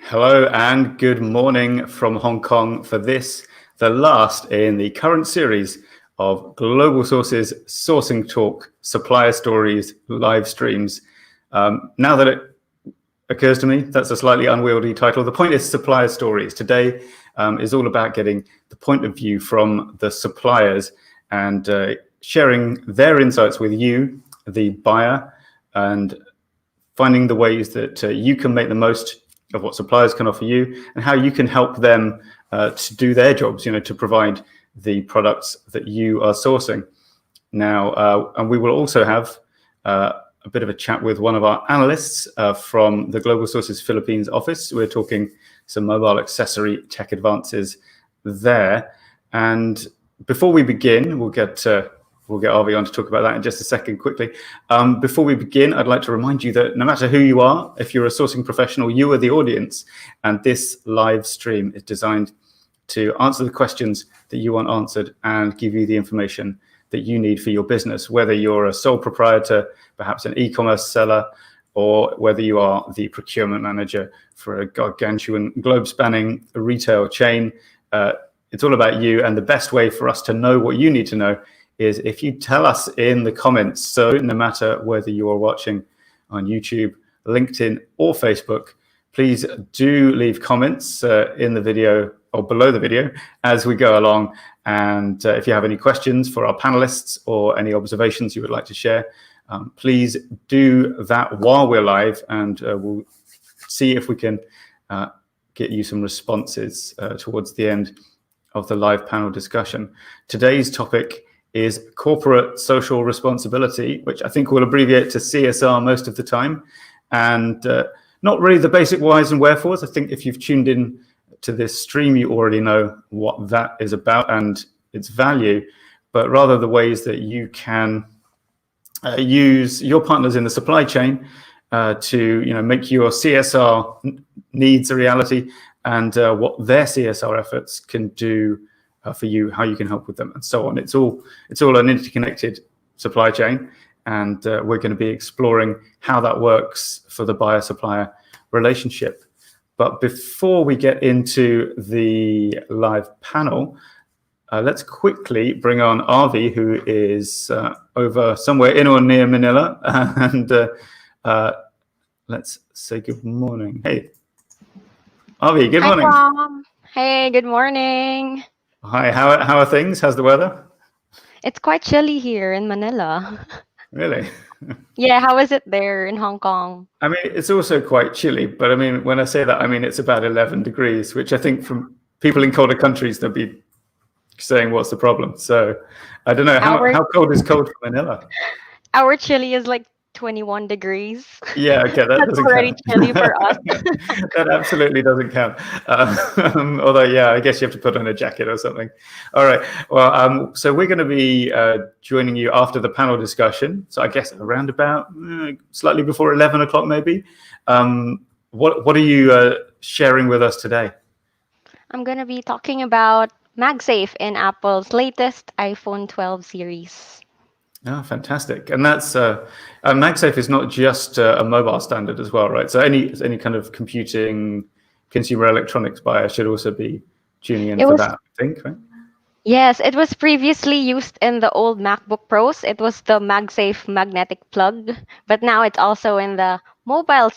Hello and good morning from Hong Kong for this, the last in the current series of Global Sources Sourcing Talk, Supplier Stories, live streams. Now that it occurs to me, that's a slightly unwieldy title. The point is Supplier Stories. Today is all about getting the point of view from the suppliers and sharing their insights with you, the buyer, and finding the ways that you can make the most of what suppliers can offer you and how you can help them to do their jobs, to provide the products that you are sourcing. Now, and we will also have a bit of a chat with one of our analysts from the Global Sources Philippines office. We're talking some mobile accessory tech advances there. And before we begin, we'll get Avi on to talk about that in just a second quickly. Before we begin, I'd like to remind you that no matter who you are, if you're a sourcing professional, you are the audience. And this live stream is designed to answer the questions that you want answered and give you the information that you need for your business, whether you're a sole proprietor, perhaps an e-commerce seller, or whether you are the procurement manager for a gargantuan globe-spanning retail chain. It's all about you. And the best way for us to know what you need to know is if you tell us in the comments. So no matter whether you are watching on YouTube, LinkedIn, or Facebook, please do leave comments in the video or below the video as we go along. And if you have any questions for our panelists or any observations you would like to share, please do that while we're live, and we'll see if we can get you some responses towards the end of the live panel discussion. Today's topic is corporate social responsibility, which I think we'll abbreviate to CSR most of the time, and not really the basic whys and wherefores. I think if you've tuned in to this stream, you already know what that is about and its value, but rather the ways that you can use your partners in the supply chain to make your CSR needs a reality, and what their CSR efforts can do for you, how you can help with them, and so on. It's all an interconnected supply chain, and we're going to be exploring how that works for the buyer-supplier relationship. But before we get into the live panel, let's quickly bring on Avi, who is over somewhere in or near Manila, and let's say good morning. Hey, Avi, good morning. Hi, Tom. Hey, good morning. Hi, how are things? How's the weather? It's quite chilly here in Manila. Really? Yeah, how is it there in Hong Kong? I mean, it's also quite chilly, but I mean, when I say that, I mean, it's about 11 degrees, which I think from people in colder countries, they'll be saying, what's the problem? So I don't know, how cold is cold for Manila? Our chilly is like 21 degrees. Yeah, okay, that That's doesn't already count. chilly for us. That absolutely doesn't count. Although, yeah, I guess you have to put on a jacket or something. All right. Well, so we're going to be joining you after the panel discussion. So I guess around about slightly before 11 o'clock, maybe. What are you sharing with us today? I'm going to be talking about MagSafe in Apple's latest iPhone 12 series. Oh, fantastic. And that's MagSafe is not just a mobile standard as well, right? So any kind of computing, consumer electronics buyer should also be tuning in for that, I think, right? Yes, it was previously used in the old MacBook Pros. It was the MagSafe magnetic plug, but now it's also in the mobile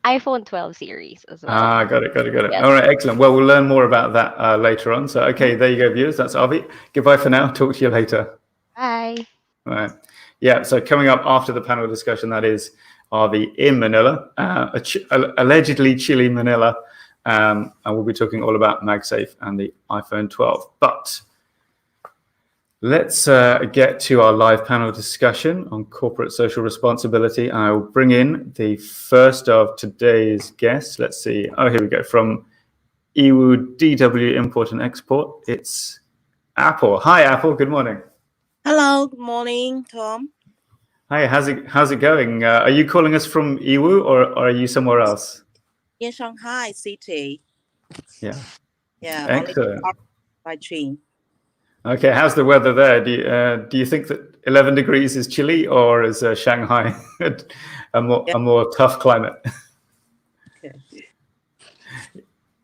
iPhone 12 series as well. Ah, got it. Yes. All right, excellent. Well, we'll learn more about that later on. So, okay, there you go, viewers. That's Avi. Goodbye for now. Talk to you later. Bye. All right. Yeah, so coming up after the panel discussion, that is Avi in Manila, allegedly chilly Manila, and we'll be talking all about MagSafe and the iPhone 12. But let's get to our live panel discussion on corporate social responsibility. And I will bring in the first of today's guests. Let's see. Oh, here we go. From Iwu DW Import and Export, it's Apple. Hi, Apple. Good morning. Hello, good morning, Tom. Hi, how's it going? Are you calling us from Iwu or are you somewhere else? In Shanghai city. Yeah. Yeah. Excellent. By train. Okay, how's the weather there? Do you think that 11 degrees is chilly, or is Shanghai a more tough climate? Okay.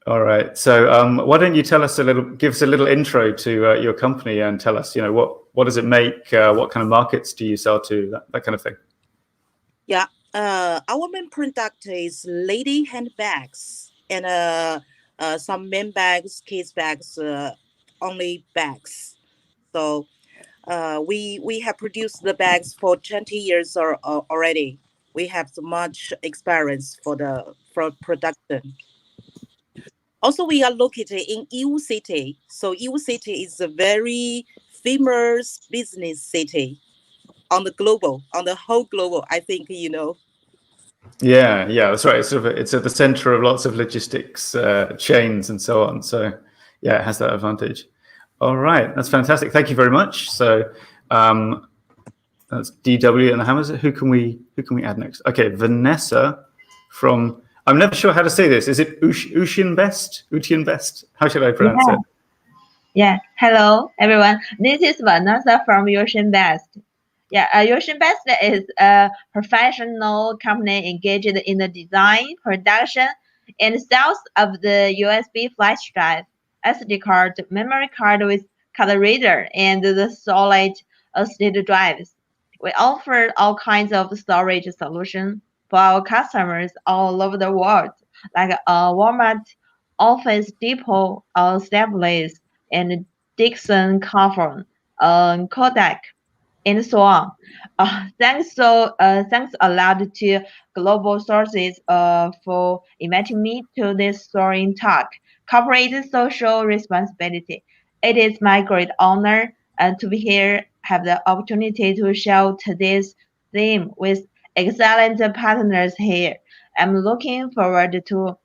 All right. So why don't you tell us give us a little intro to your company and tell us, what does it make? What kind of markets do you sell to? That kind of thing. Yeah. Our main product is lady handbags and some men bags, kids bags, only bags. So we have produced the bags for 20 years already. We have so much experience for production. Also, we are located in Yiwu City. So Yiwu City is a very famous business city on the whole global. I think you know. Yeah, that's right. It's at the center of lots of logistics chains and so on. So yeah, it has that advantage. All right, that's fantastic. Thank you very much. So that's DW and the Hammers. Who can we add next? Okay, Vanessa from. I'm never sure how to say this. Is it Ushin Best? Utian Best? How should I pronounce it? Yeah. Hello, everyone. This is Vanessa from Ocean Best. Yeah, Ocean Best is a professional company engaged in the design, production, and sales of the USB flash drive, SD card, memory card with card reader, and the solid state drives. We offer all kinds of storage solutions for our customers all over the world, like Walmart, Office Depot, Staples, and Dixon Carphone, Kodak, and so on. Thanks a lot to Global Sources for inviting me to this story talk, corporate social responsibility. It is my great honor to be here, have the opportunity to share today's theme with excellent partners here. I'm looking forward to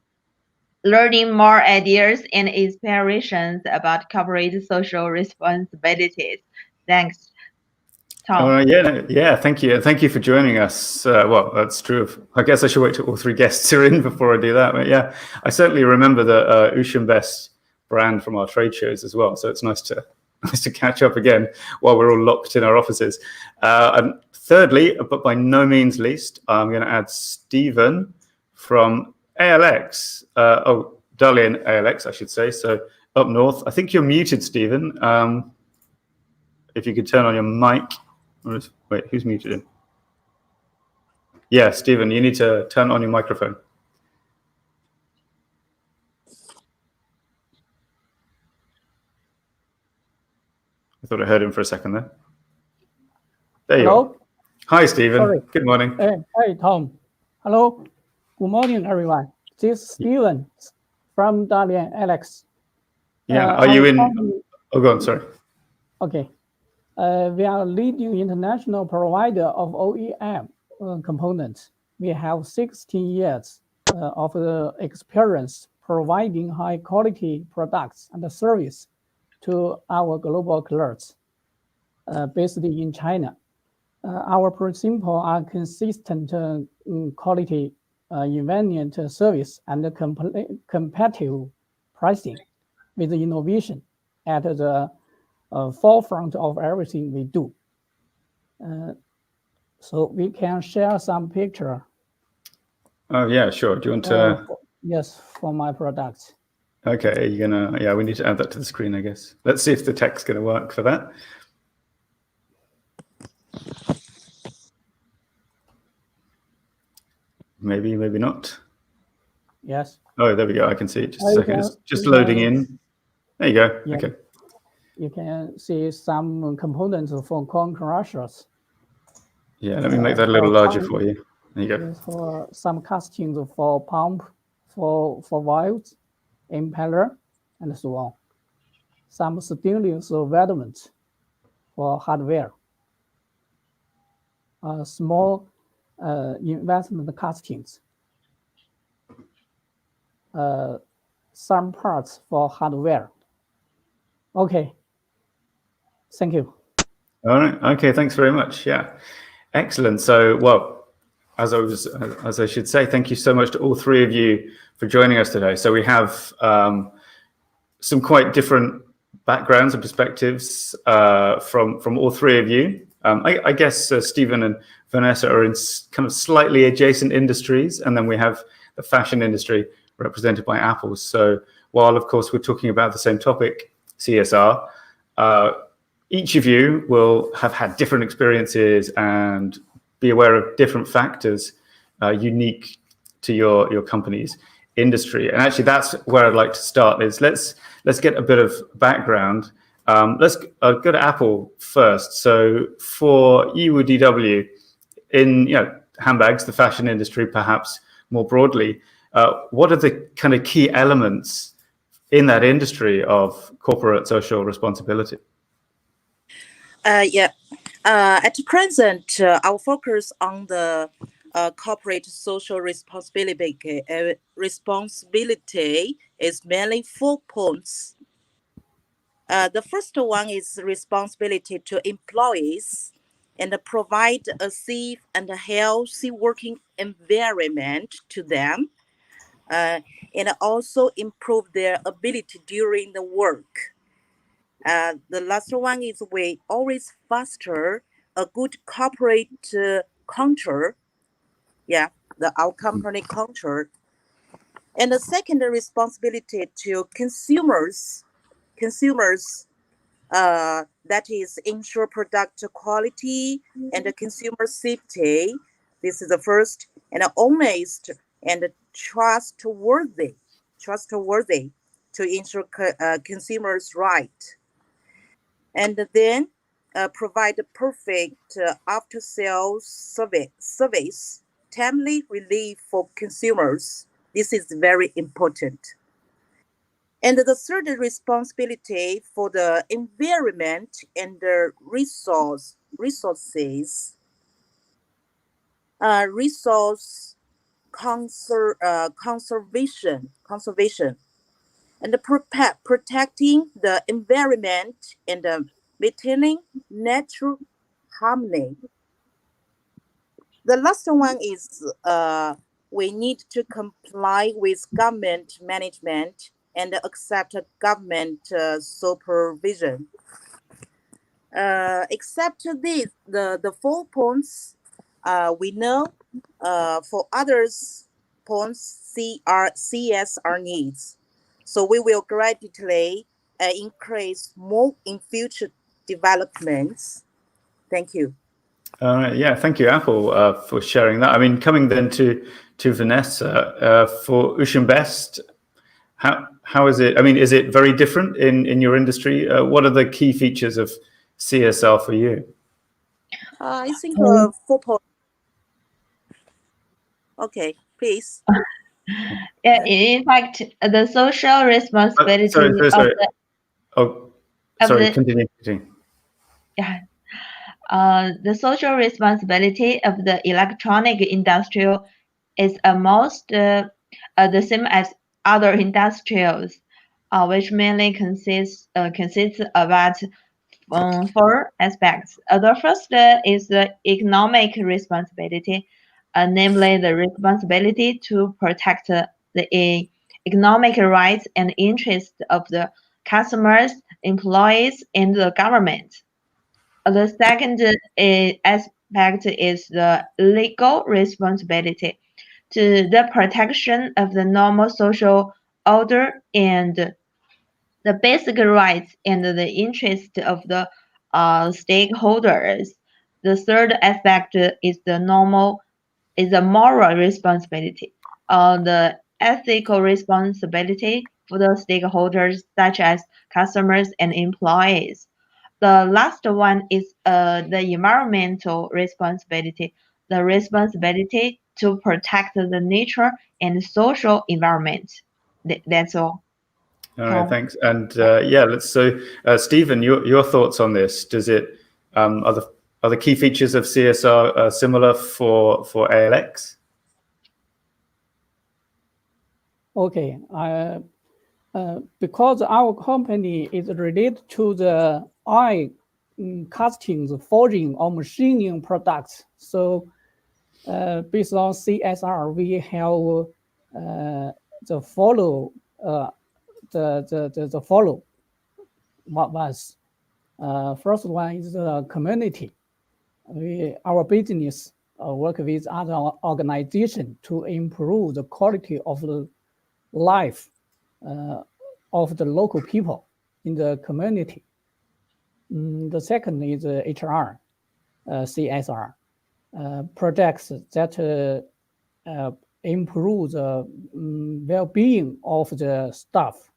learning more ideas and inspirations about corporate social responsibilities. Thanks, Tom. Yeah. Thank you, and thank you for joining us. Well, that's true. I guess I should wait till all three guests are in before I do that. But yeah, I certainly remember the Ocean Best brand from our trade shows as well. So it's nice to catch up again while we're all locked in our offices. And thirdly, but by no means least, I'm going to add Stephen from ALX. Dalian ALX, I should say. So up north. I think you're muted, Stephen. If you could turn on your mic. Wait, who's muted? Yeah, Stephen, you need to turn on your microphone. I thought I heard him for a second there. There you are. Hi, Stephen. Sorry. Good morning. Hey, Tom. Hello. Good morning, everyone. This is Stephen from Dalian Alex. Yeah, are you in? Oh, go on, sorry. Okay. We are a leading international provider of OEM components. We have 16 years of experience providing high quality products and service to our global clients based in China. Our principles are consistent quality, convenient service, and competitive pricing with innovation at the forefront of everything we do. So we can share some picture. Oh yeah, sure. Do you want to? Yes, for my products. Okay, yeah, we need to add that to the screen, I guess. Let's see if the tech's going to work for that. Maybe not. Yes. Oh, there we go. I can see it. Just a second. It's just loading in. There you go. Yeah. Okay. You can see some components for corn crushers. Yeah, let me make that a little larger for you. There you go. For some castings for pump, for valves, impeller, and so on. Some stainless weldments for hardware. Small investment castings. Some parts for hardware. Okay. Thank you. All right. Okay. Thanks very much. Yeah. Excellent. So, well, as I should say, thank you so much to all three of you for joining us today. So we have some quite different backgrounds and perspectives from all three of you. I guess Stephen and Vanessa are in kind of slightly adjacent industries, and then we have the fashion industry represented by Apple. So while, of course, we're talking about the same topic, CSR, each of you will have had different experiences and be aware of different factors unique to your company's industry. And actually, that's where I'd like to start. Is let's get a bit of background. Let's go to Apple first. So for EUDW, in handbags, the fashion industry, perhaps more broadly, what are the kind of key elements in that industry of corporate social responsibility? At present, our focus on the corporate social responsibility is mainly 4 points. The first one is responsibility to employees and provide a safe and healthy working environment to them, and also improve their ability during the work. The last one is we always foster a good corporate culture. Our company culture. And the second responsibility to consumers, that is ensure product quality and consumer safety. This is the first, and honest and trustworthy to ensure consumers' right. And then provide a perfect after-sales service, timely relief for consumers. This is very important. And the third responsibility for the environment and the resource conservation, and protecting the environment and maintaining natural harmony. The last one is we need to comply with government management and accept government supervision. Except this, the 4 points, we know for others points CSR needs. So we will gradually increase more in future developments. Thank you. Thank you, Apple, for sharing that. I mean, coming then to Vanessa, for Ocean Best, how is it? I mean, is it very different in your industry? What are the key features of CSR for you? I think 4 points. Okay, please. Yeah, in fact, the social responsibility sorry. Sorry, continue. Yeah. The social responsibility of the electronic industry is almost the same as other industrials, which mainly consists about 4 aspects. The first is the economic responsibility, namely the responsibility to protect the economic rights and interests of the customers, employees, and the government. The second aspect is the legal responsibility to the protection of the normal social order and the basic rights and the interest of the stakeholders. The third aspect is the moral responsibility, the ethical responsibility for the stakeholders such as customers and employees. The last one is the environmental responsibility, the responsibility to protect the nature and social environment. That's all. All right, thanks. And Stephen, your thoughts on this? Does it are the key features of CSR similar for ALX? Okay, because our company is related to the eye castings, forging, or machining products. So based on CSR, we have the follow what was first one is the community. Our business work with other organizations to improve the quality of the life of the local people in the community. The second is HR, CSR, projects that improve the well-being of the staff.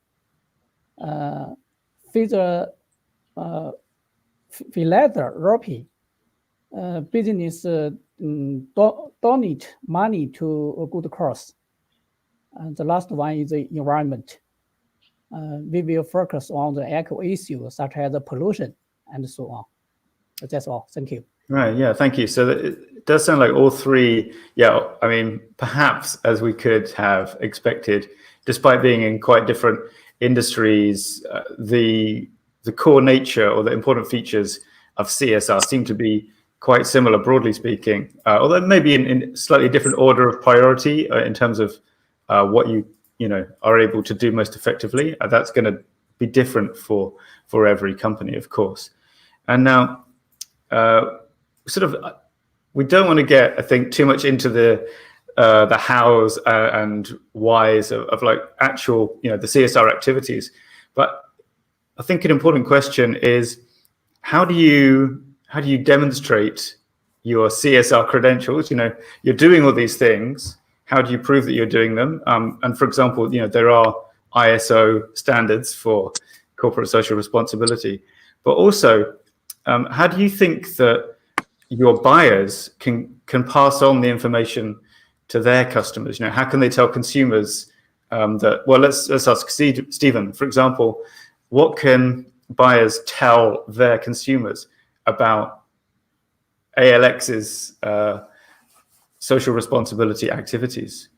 Philanthropy, business donate money to a good cause. And the last one is the environment. We will focus on the eco issues such as the pollution and so on. That's all. Thank you. Right. Yeah. Thank you. So it does sound like all three. Yeah. I mean, perhaps as we could have expected, despite being in quite different industries, the core nature or the important features of CSR seem to be quite similar, broadly speaking, although maybe in slightly different order of priority in terms of what you are able to do most effectively. That's going to be different for every company, of course. And now, we don't want to get, I think, too much into the hows and whys of like actual, the CSR activities. But I think an important question is, how do you demonstrate your CSR credentials? You're doing all these things. How do you prove that you're doing them? And for example, there are ISO standards for corporate social responsibility, but also, how do you think that your buyers can pass on the information to their customers? How can they tell consumers that? Well, let's ask Stephen, for example. What can buyers tell their consumers about ALX's social responsibility activities?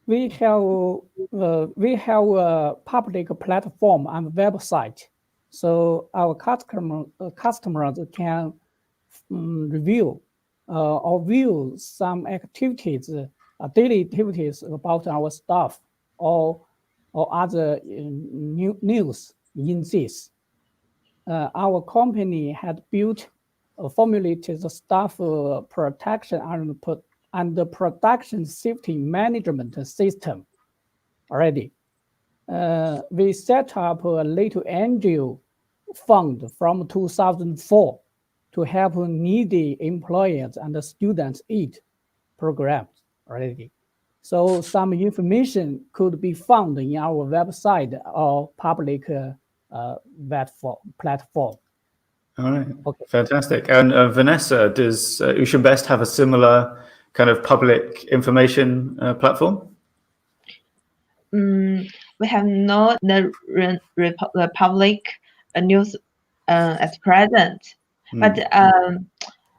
We have a public platform and website, so our customers can review or view some activities, daily activities about our staff or other news in this. Our company had built formulated the staff protection and the production safety management system already. We set up a little angel fund from 2004 to help needy employers and students aid programs already. So some information could be found in our website or public platform. All right. Okay. Fantastic. And Vanessa, does Ocean Best have a similar kind of public information platform? We have not the public news at present, but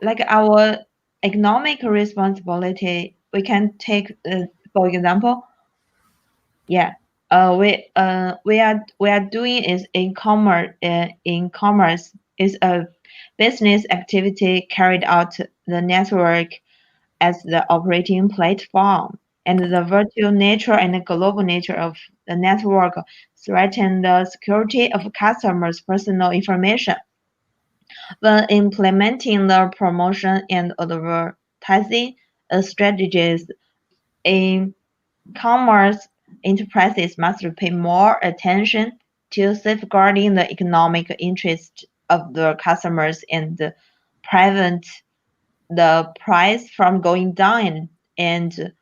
like our economic responsibility, we can take for example. Yeah, we are doing is e-commerce. E-commerce is a business activity carried out the network as the operating platform, and the virtual nature and the global nature of the network threaten the security of customers' personal information. When implementing the promotion and advertising strategies in commerce, enterprises must pay more attention to safeguarding the economic interest of the customers and prevent the price from going down and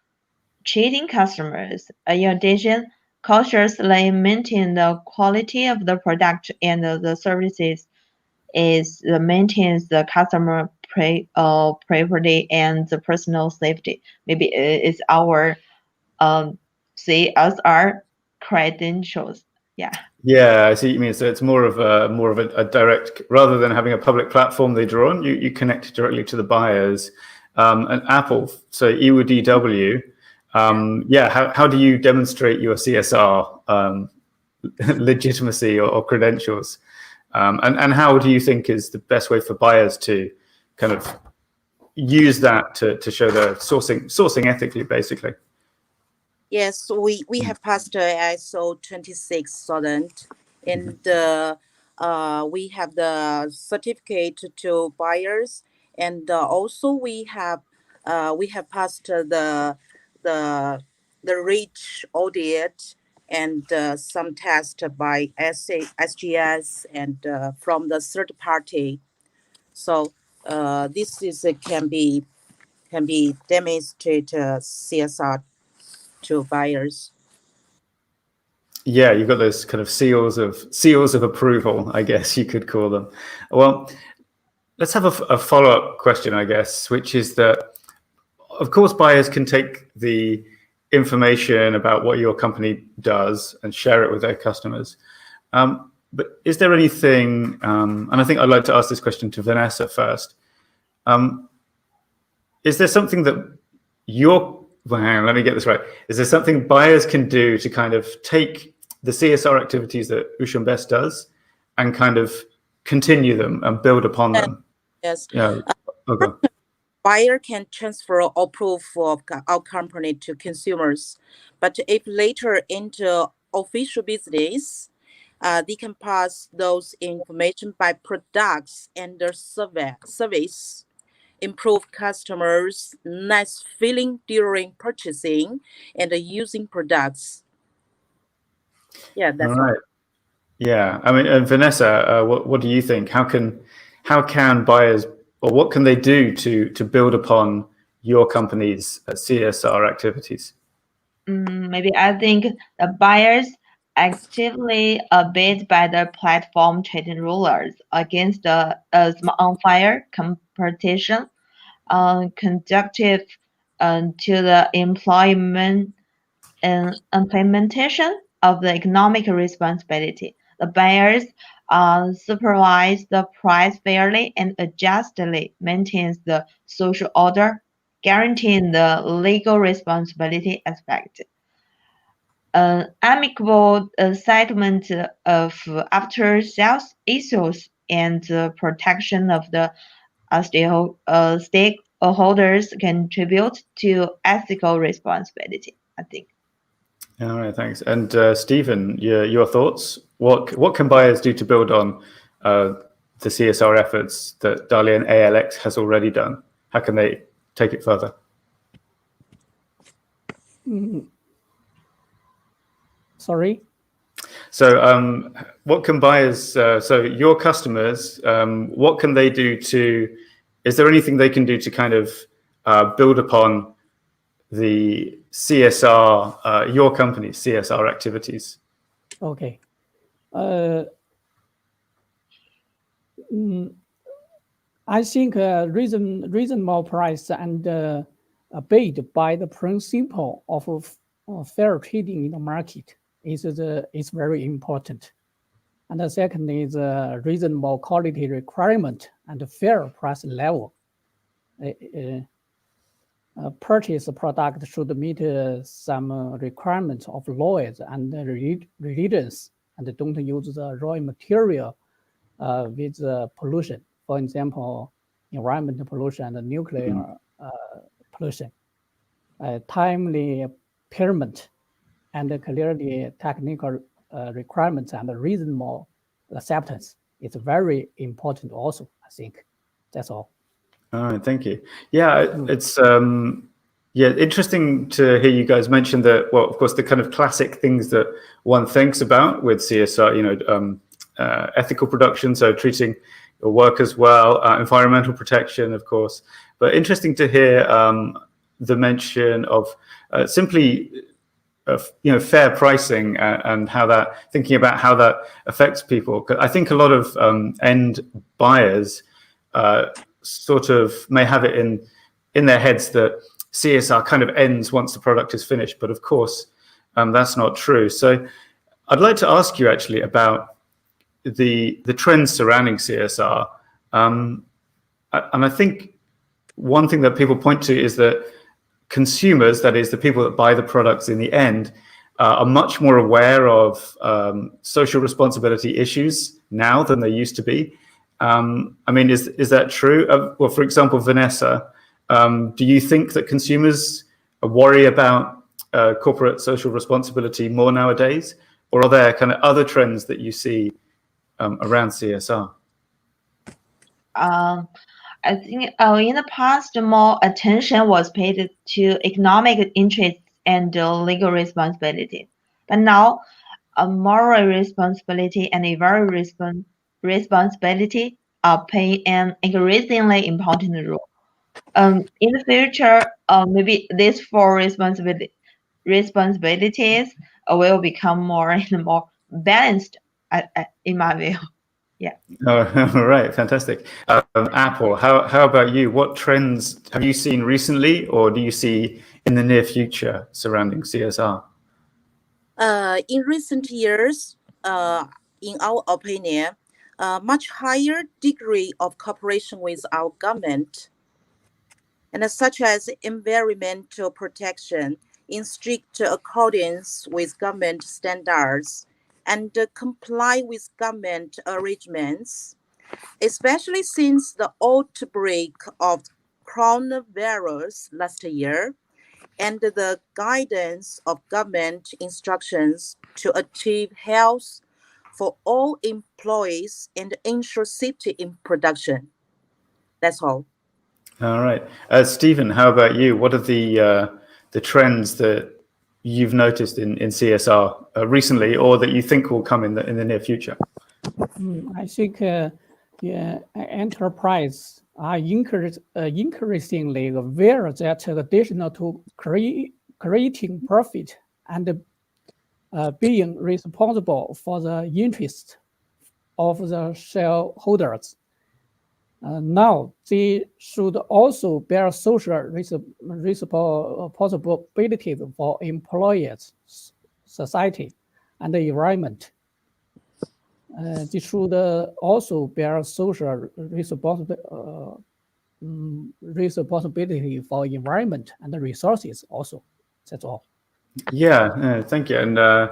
cheating customers. In addition, cautiously maintain the quality of the product and the services is maintains the customer privacy and the personal safety. Maybe it's our CSR credentials. Yeah. Yeah, I see what you mean. So it's more of a direct, rather than having a public platform they draw on, you connect directly to the buyers. And Apple, so EUDW, how do you demonstrate your CSR legitimacy or credentials? And how do you think is the best way for buyers to kind of use that to show their sourcing ethically, basically? Yes, we have passed ISO 26000, and we have the certificate to buyers, and also we have we have passed the REACH audit and some test by SGS and from the third party. So this is can be demonstrate CSR to buyers. Yeah, you've got those kind of seals of approval, I guess you could call them. Well, let's have a follow-up question, I guess, which is that, of course, buyers can take the information about what your company does and share it with their customers. But is there anything, and I think I'd like to ask this question to Vanessa first. Is there something that well, hang on, let me get this right. Is there something buyers can do to kind of take the CSR activities that Ocean Best does and kind of continue them and build upon them? Yes. Yeah. Okay. Buyer can transfer all proof of our company to consumers, but if later into official business, they can pass those information by products and their service, improve customers' nice feeling during purchasing and using products. Yeah, that's all right. Yeah, I mean, Vanessa, what do you think? How can buyers, or what can they do to build upon your company's CSR activities? Maybe I think the buyers actively abide by the platform trading rules against the unfair competition, conducive to the implementation of the economic responsibility. The buyers supervise the price fairly and justly maintains the social order, guaranteeing the legal responsibility aspect. Amicable settlement of after-sales issues and protection of the stakeholders contribute to ethical responsibility, I think. All right, thanks. And Stephen, your thoughts? What can buyers do to build on the CSR efforts that Dalian ALX has already done? How can they take it further? Sorry? So what can buyers, so your customers, what can they do is there anything they can do to kind of build upon the CSR, your company's CSR activities? Okay. I think reasonable price and abide by the principle of fair trading in the market is very important. And the second is reasonable quality requirement and fair price level. Purchase product should meet some requirements of laws and religions, and don't use the raw material with pollution. For example, environmental pollution and nuclear pollution. Timely payment and clearly technical requirements and reasonable acceptance is very important also, I think. That's all. All right, thank you. Yeah, it's interesting to hear you guys mention that. Well, of course, the kind of classic things that one thinks about with CSR, ethical production, so treating your workers well, environmental protection, of course. But interesting to hear the mention of simply, fair pricing and how that, thinking about how that affects people. I think a lot of end buyers sort of may have it in their heads that CSR kind of ends once the product is finished, but of course that's not true. So I'd like to ask you actually about the trends surrounding CSR, and I think one thing that people point to is that consumers, that is the people that buy the products in the end, are much more aware of social responsibility issues now than they used to be. I mean, is that true? Well, for example, Vanessa, do you think that consumers worry about corporate social responsibility more nowadays, or are there kind of other trends that you see around CSR? I I think in the past, more attention was paid to economic interests and legal responsibility. But now, moral responsibility and environmental responsibility are playing an increasingly important role. In the future, maybe these four responsibilities will become more and more balanced, in my view. Yeah. Oh, right, fantastic. Apple, how about you? What trends have you seen recently, or do you see in the near future surrounding CSR? In recent years, in our opinion, much higher degree of cooperation with our government, and such as environmental protection in strict accordance with government standards and comply with government arrangements, especially since the outbreak of coronavirus last year and the guidance of government instructions to achieve health for all employees and ensure safety in production. That's all. All right, Stephen, how about you? What are the trends that you've noticed in CSR recently, or that you think will come in the near future? I think enterprise are increasingly aware that additional to creating profit and being responsible for the interests of the shareholders. Now they should also bear social responsibilities for employers, society, and the environment. They should also bear social responsibility for environment and the resources also. That's all. Yeah, thank you. And I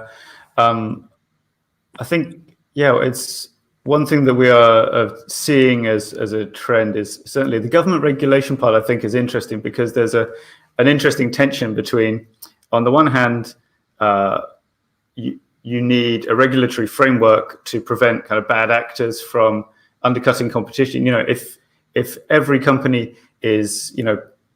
think, it's one thing that we are seeing as a trend is certainly the government regulation part. I think is interesting because there's an interesting tension between, on the one hand, you need a regulatory framework to prevent kind of bad actors from undercutting competition. If every company is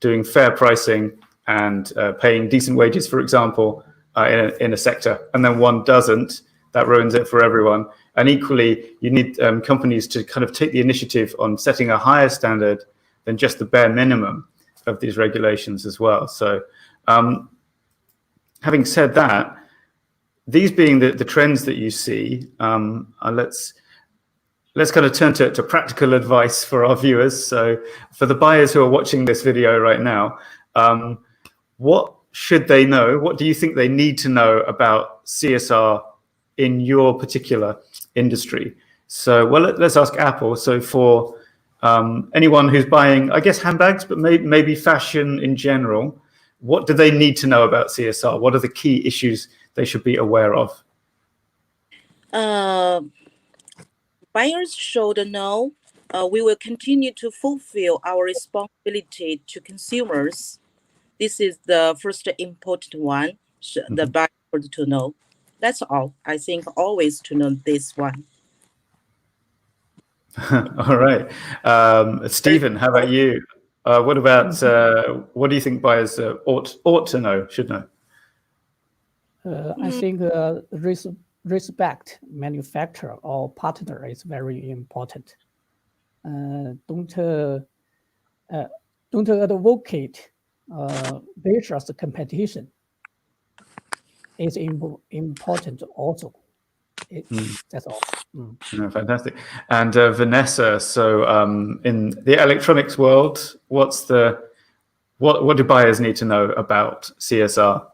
doing fair pricing and paying decent wages, for example, in a sector, and then one doesn't, that ruins it for everyone. And equally, you need companies to kind of take the initiative on setting a higher standard than just the bare minimum of these regulations as well. So having said that, these being the trends that you see, let's kind of turn to practical advice for our viewers. So for the buyers who are watching this video right now, what should they know? What do you think they need to know about CSR in your particular industry? So, well, let's ask Apple. So for anyone who's buying, I guess, handbags, but maybe fashion in general, what do they need to know about CSR? What are the key issues they should be aware of? Buyers should know we will continue to fulfill our responsibility to consumers. This is the first important one. The buyer should to know. That's all. I think always to know this one. All right, Stephen, how about you? What about what do you think buyers ought to know, should know? I think respect manufacturer or partner is very important. Don't advocate vicious competition. It's important also. That's all. Fantastic. And Vanessa, so in the electronics world, what do buyers need to know about CSR?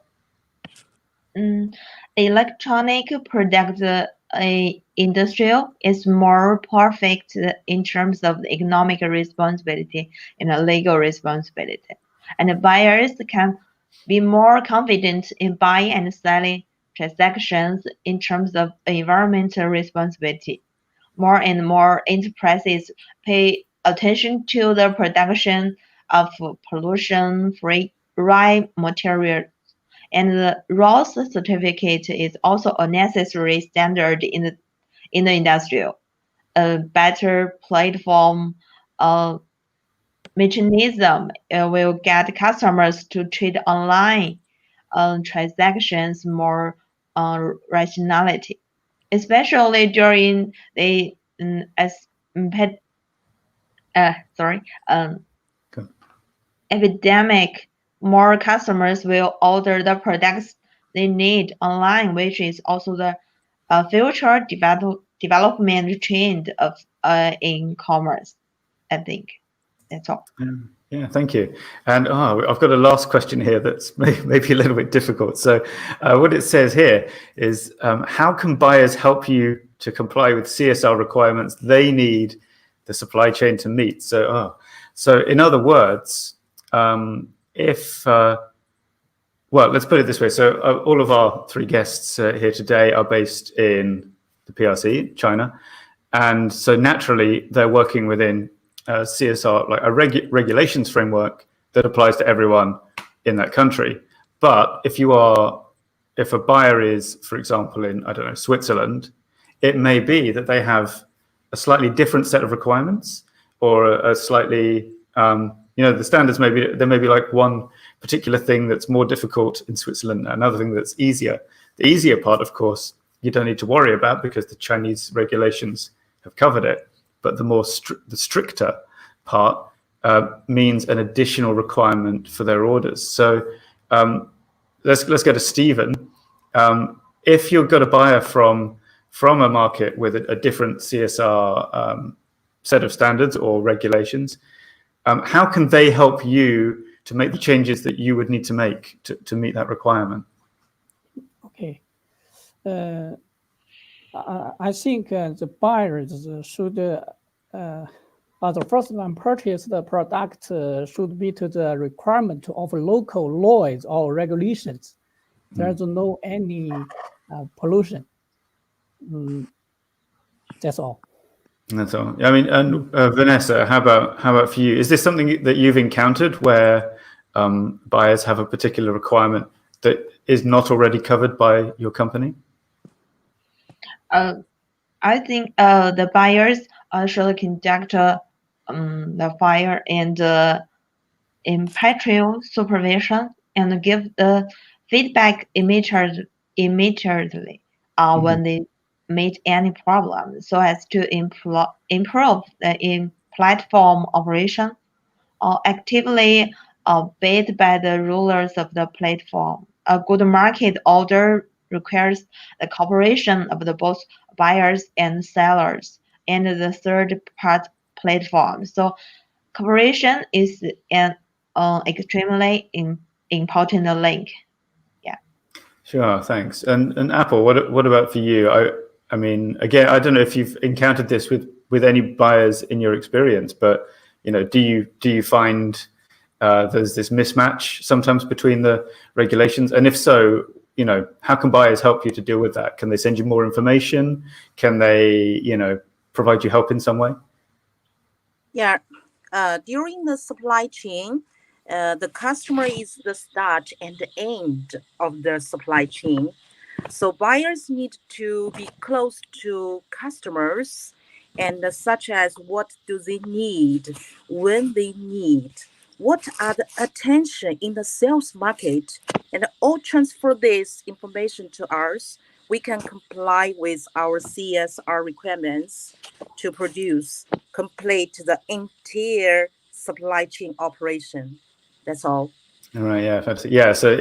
Electronic product industrial is more perfect in terms of the economic responsibility and legal responsibility. And buyers can be more confident in buying and selling transactions in terms of environmental responsibility. More and more enterprises pay attention to the production of pollution-free raw material, and the ROS certificate is also a necessary standard in the industrial. A better platform mechanism will get customers to trade online transactions more rationality, especially during the epidemic. More customers will order the products they need online, which is also the future development trend of in commerce. I think that's all. Yeah, thank you. And I've got a last question here that's maybe a little bit difficult. So what it says here is, how can buyers help you to comply with CSR requirements they need the supply chain to meet? So in other words, well, let's put it this way. So all of our three guests here today are based in the PRC, China. And so naturally, they're working within CSR, like a regulations framework that applies to everyone in that country. But if a buyer is, for example, in, I don't know, Switzerland, it may be that they have a slightly different set of requirements, or a slightly, the standards there may be like one particular thing that's more difficult in Switzerland, another thing that's easier. The easier part, of course, you don't need to worry about because the Chinese regulations have covered it. But the stricter part means an additional requirement for their orders. So let's go to Stephen. If you've got a buyer from a market with a different CSR set of standards or regulations, how can they help you to make the changes that you would need to make to meet that requirement? Okay. I think the buyers should, the first one purchase the product should meet the requirement of local laws or regulations. There's no any pollution. That's all. That's all. I mean, and Vanessa, how about for you? Is this something that you've encountered where buyers have a particular requirement that is not already covered by your company? I think the buyers should conduct the buyer and impartial supervision and give the feedback immediately when they meet any problem, so as to improve the in-platform operation or actively obeyed by the rulers of the platform. A good market order requires the cooperation of the both buyers and sellers and the third-part platform. So cooperation is an extremely important link. Yeah. Sure, thanks. And Apple, what about for you? I mean, again, I don't know if you've encountered this with any buyers in your experience, but do you find there's this mismatch sometimes between the regulations? And if so, how can buyers help you to deal with that? Can they send you more information? Can they, provide you help in some way? Yeah. During the supply chain, the customer is the start and the end of the supply chain. So buyers need to be close to customers, and such as what do they need, when they need, what are the attention in the sales market, and all transfer this information to us. We can comply with our CSR requirements to complete the entire supply chain operation. That's all. All right. Yeah. Fantastic. Yeah. So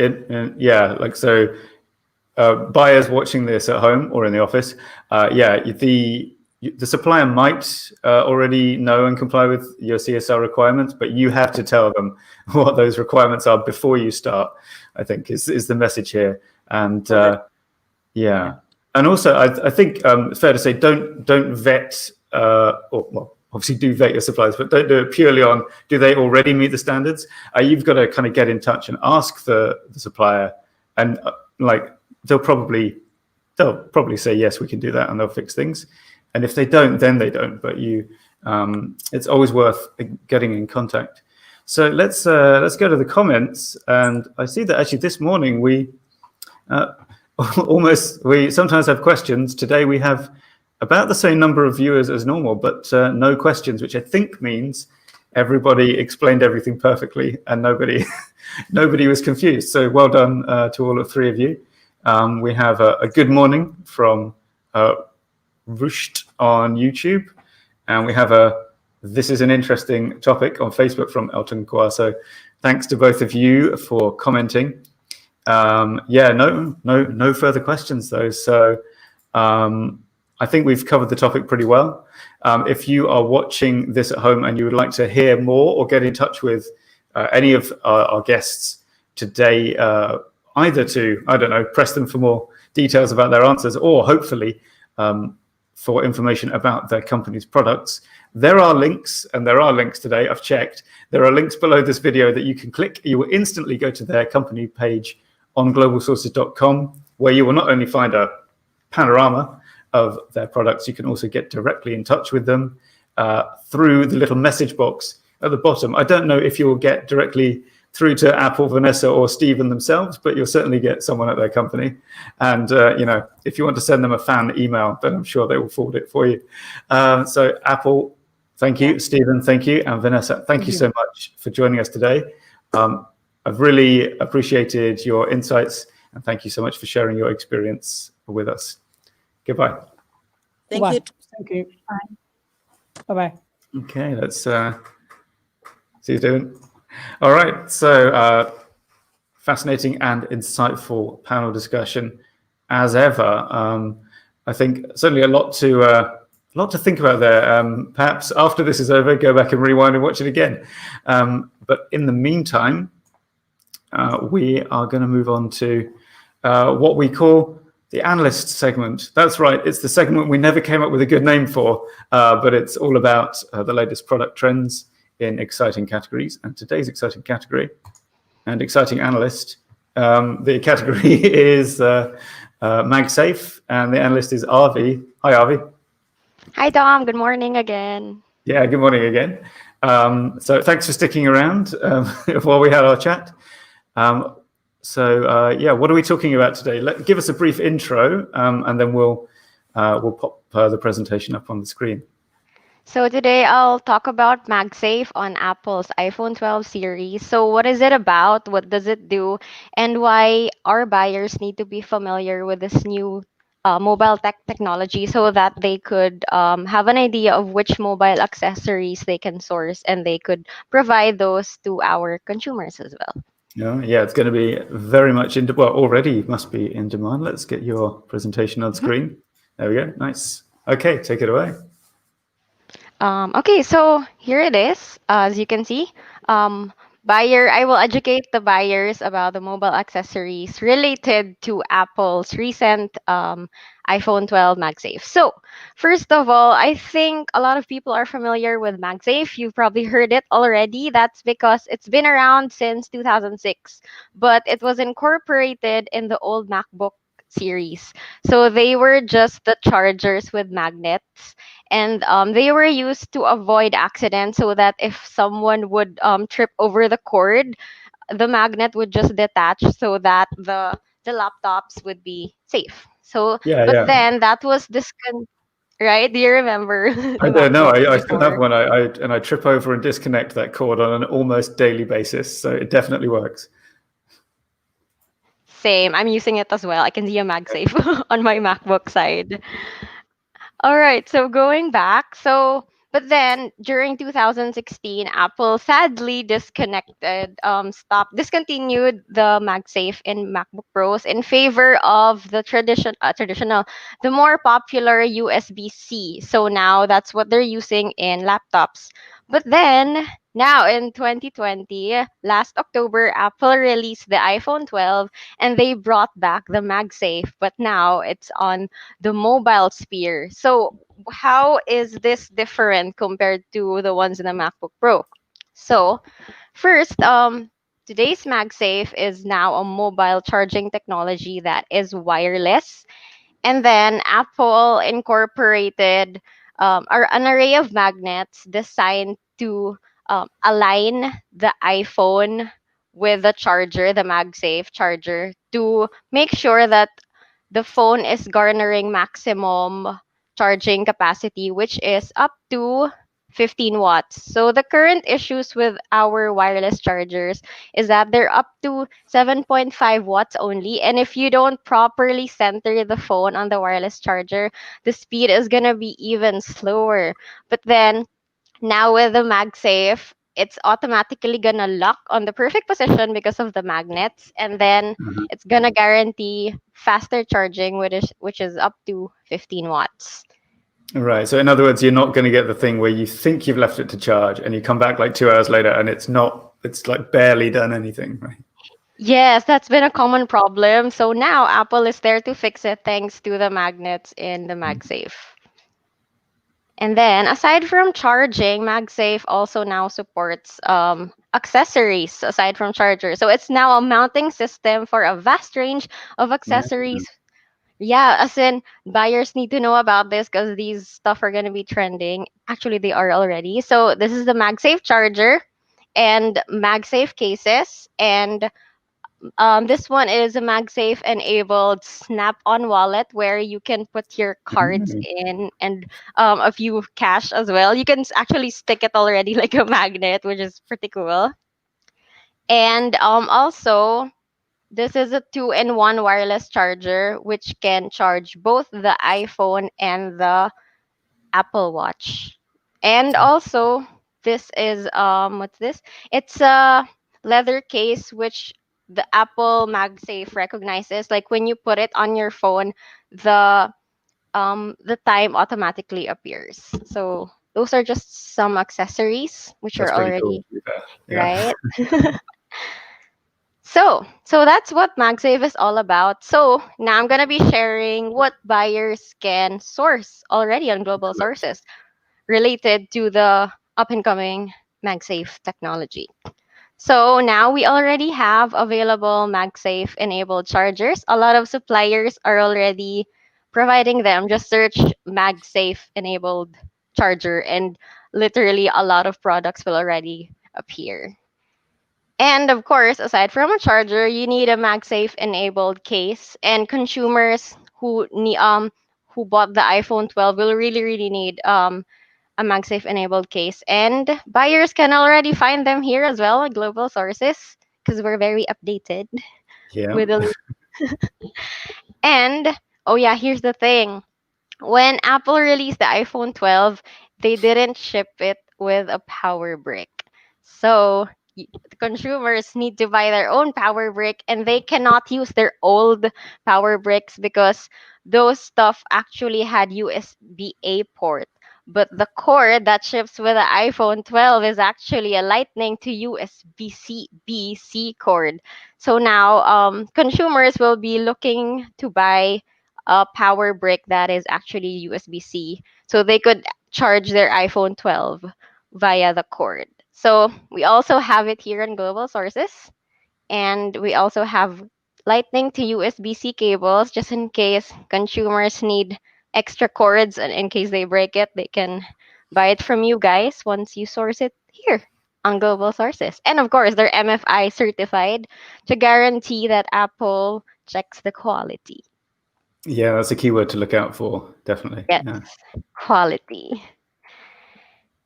buyers watching this at home or in the office, the supplier might already know and comply with your CSR requirements, but you have to tell them what those requirements are before you start, I think is the message here. And and also I think it's fair to say don't vet obviously do vet your suppliers, but don't do it purely on do they already meet the standards. You've got to kind of get in touch and ask the supplier, and they'll probably say yes, we can do that, and they'll fix things. And if they don't, then they don't. But it's always worth getting in contact. So let's go to the comments. And I see that actually this morning we sometimes have questions. Today we have about the same number of viewers as normal, but no questions, which I think means everybody explained everything perfectly, and nobody was confused. So well done to all three of you. We have a good morning from Rusht on YouTube, and we have this is an interesting topic on Facebook from Elton Kwa. So thanks to both of you for commenting. No further questions though. So I think we've covered the topic pretty well. If you are watching this at home and you would like to hear more or get in touch with any of our guests today, either to, I don't know, press them for more details about their answers, or hopefully for information about their company's products, there are links, and there are links today, I've checked. There are links below this video that you can click. You will instantly go to their company page on globalsources.com, where you will not only find a panorama of their products, you can also get directly in touch with them through the little message box at the bottom. I don't know if you'll get directly through to Apple, Vanessa, or Stephen themselves, but you'll certainly get someone at their company. And if you want to send them a fan email, then I'm sure they will forward it for you. So Apple, thank you. Stephen, thank you. And Vanessa, thank you so much for joining us today. I've really appreciated your insights, and thank you so much for sharing your experience with us. Goodbye. Thank Bye. you. Thank you. Bye-bye. Okay, let's see you doing. All right, so fascinating and insightful panel discussion as ever. I think certainly a lot to think about there. Perhaps after this is over, go back and rewind and watch it again. But in the meantime, we are going to move on to what we call the analyst segment. That's right, it's the segment we never came up with a good name for, but it's all about the latest product trends in exciting categories. And today's exciting category and exciting analyst, the category is MagSafe, and the analyst is Arvi. Hi, Arvi. Hi, Dom. Good morning again. Yeah, good morning again. So thanks for sticking around while we had our chat. What are we talking about today? Give us a brief intro, and then we'll pop the presentation up on the screen. So today I'll talk about MagSafe on Apple's iPhone 12 series. So what is it about? What does it do? And why our buyers need to be familiar with this new mobile technology so that they could have an idea of which mobile accessories they can source, and they could provide those to our consumers as well. Yeah, it's going to be very much already must be in demand. Let's get your presentation on screen. There we go. Nice. Okay, take it away. Okay, so here it is. As you can see, I will educate the buyers about the mobile accessories related to Apple's recent iPhone 12 MagSafe. So, first of all, I think a lot of people are familiar with MagSafe. You've probably heard it already. That's because it's been around since 2006, but it was incorporated in the old MacBook series. So they were just the chargers with magnets, and they were used to avoid accidents, so that if someone would trip over the cord, the magnet would just detach so that the laptops would be safe. So then that was right? Do you remember the I don't know. MacBooks I still have before? one. I trip over and disconnect that cord on an almost daily basis, so it definitely works. Same. I'm using it as well. I can see a MagSafe on my MacBook side. All right, so going back, but then during 2016, Apple sadly discontinued the MagSafe in MacBook Pros in favor of the the more popular USB-C. So now that's what they're using in laptops. But then now in 2020, last October, Apple released the iPhone 12, and they brought back the MagSafe, but now it's on the mobile sphere. So how is this different compared to the ones in the MacBook Pro? So first, today's MagSafe is now a mobile charging technology that is wireless. And then Apple incorporated an array of magnets designed to align the iPhone with the charger, the MagSafe charger, to make sure that the phone is garnering maximum charging capacity, which is up to 15 watts. So the current issues with our wireless chargers is that they're up to 7.5 watts only. And if you don't properly center the phone on the wireless charger, the speed is going to be even slower. But then now with the MagSafe, it's automatically gonna lock on the perfect position because of the magnets, and then Mhm. it's gonna guarantee faster charging, which is up to 15 watts. Right. So in other words, you're not going to get the thing where you think you've left it to charge and you come back like 2 hours later and it's not, it's like barely done anything, right? Yes, that's been a common problem. So now Apple is there to fix it thanks to the magnets in the MagSafe. And then, aside from charging, MagSafe also now supports accessories aside from chargers. So it's now a mounting system for a vast range of Yeah. accessories. Yeah, as in buyers need to know about this because these stuff are going to be trending. Actually, they are already. So this is the MagSafe charger and MagSafe cases, and this one is a MagSafe enabled snap-on wallet where you can put your cards Mm. in and a few cash as well. You can actually stick it already like a magnet, which is pretty cool. And also, this is a two-in-one wireless charger which can charge both the iPhone and the Apple Watch. And also, this is what's this? It's a leather case which the Apple MagSafe recognizes. Like when you put it on your phone, the time automatically appears. So those are just some accessories which That's are pretty cool. already Yeah. right. So that's what MagSafe is all about. So now I'm gonna be sharing what buyers can source already on global sources related to the up and coming MagSafe technology. So now we already have available MagSafe enabled chargers. A lot of suppliers are already providing them. Just search MagSafe enabled charger and literally a lot of products will already appear. And of course, aside from a charger, you need a MagSafe enabled case, and consumers who bought the iPhone 12 will really need a MagSafe enabled case. And buyers can already find them here as well at global sources because we're very updated Yeah. with the and oh yeah, here's the thing. When Apple released the iPhone 12, they didn't ship it with a power brick. So the consumers need to buy their own power brick and they cannot use their old power bricks because those stuff actually had USB-A port. But the cord that ships with the iPhone 12 is actually a Lightning to USB-C B-C cord. So now consumers will be looking to buy a power brick that is actually USB-C. So they could charge their iPhone 12 via the cord. So we also have it here in global sources. And we also have Lightning to USB-C cables just in case consumers need extra cords and in case they break it, they can buy it from you guys once you source it here on global sources. And of course, they're MFI certified to guarantee that Apple checks the quality. Yeah, that's a keyword to look out for, definitely. Yes, Yeah. quality.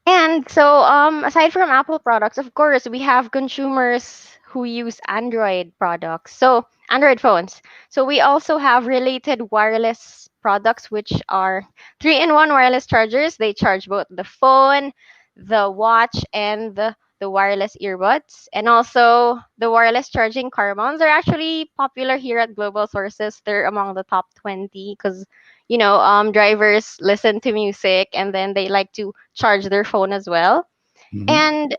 And so, aside from Apple products, of course, we have consumers who use Android products. So, Android phones. So, we also have related wireless products, which are three-in-one wireless chargers. They charge both the phone, the watch, and the wireless earbuds. And also, the wireless charging car mounts are actually popular here at Global Sources. They're among the top 20 because drivers listen to music and then they like to charge their phone as well. Mhm. And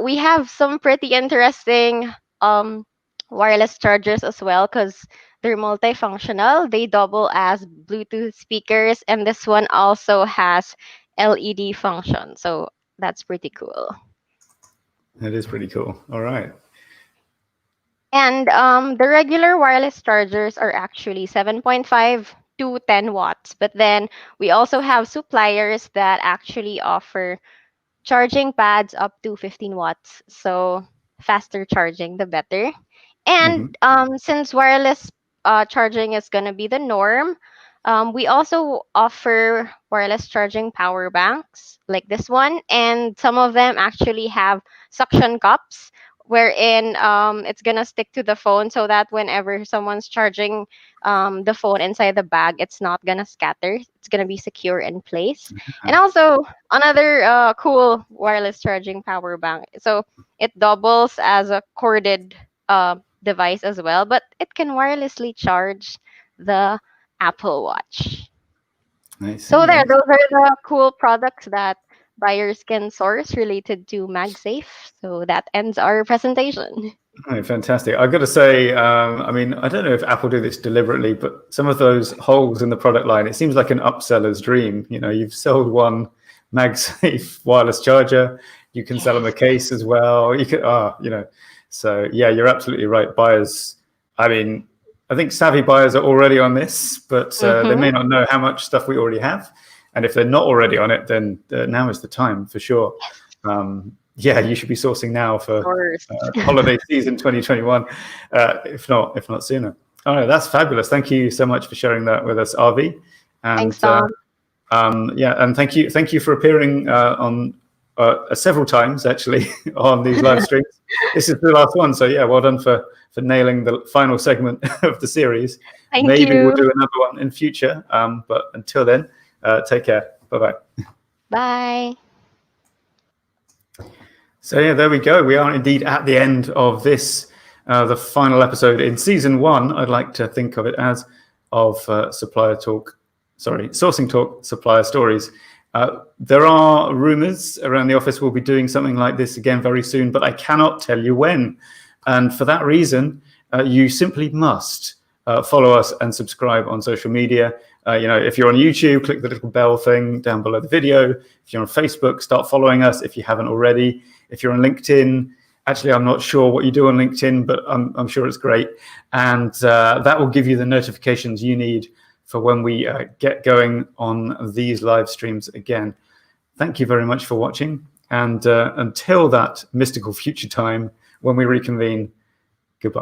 we have some pretty interesting um, wireless chargers as well because they're multifunctional. They double as Bluetooth speakers, and this one also has LED function. So that's pretty cool. That is pretty cool. All right. And the regular wireless chargers are actually 7.5 to 10 watts. But then we also have suppliers that actually offer charging pads up to 15 watts. So faster charging, the better. Hmm. And since wireless charging is going to be the norm, We also offer wireless charging power banks like this one, and some of them actually have suction cups wherein it's gonna stick to the phone so that whenever someone's charging the phone inside the bag, it's not gonna scatter. It's gonna be secure in place. And also another cool wireless charging power bank. So it doubles as a corded device as well, but it can wirelessly charge the Apple Watch. I So see. there, those are the cool products that buyers can source related to MagSafe. So that ends our presentation. Oh, fantastic. I've got to say, I mean, I don't know if Apple do this deliberately, but some of those holes in the product line, it seems like an upseller's dream. You know, you've sold one MagSafe wireless charger, you can sell them a case as well. You could, you know, so yeah, you're absolutely right. Buyers, I mean, I think savvy buyers are already on this, but they may not know how much stuff we already have. And if they're not already on it, then now is the time for sure. Yeah, you should be sourcing now for holiday season 2021, if not sooner. All right, that's fabulous. Thank you so much for sharing that with us, RV. And Thanks, Tom. yeah, and thank you for appearing on several times actually on these live streams. This is the last one, so yeah, well done for nailing the final segment of the series. Maybe we'll do another one in future, but until then, take care. Bye-bye. Bye. So yeah, there we go. We are indeed at the end of this, the final episode in season 1. I'd like to think of it as of Sourcing Talk, Supplier Stories. There are rumors around the office we'll be doing something like this again very soon, but I cannot tell you when. And for that reason, you simply must follow us and subscribe on social media. You know, if you're on YouTube, click the little bell thing down below the video. If you're on Facebook, start following us if you haven't already. If you're on LinkedIn, actually, I'm not sure what you do on LinkedIn, but I'm sure it's great. And that will give you the notifications you need for when we get going on these live streams again. Thank you very much for watching. And until that mystical future time when we reconvene, goodbye.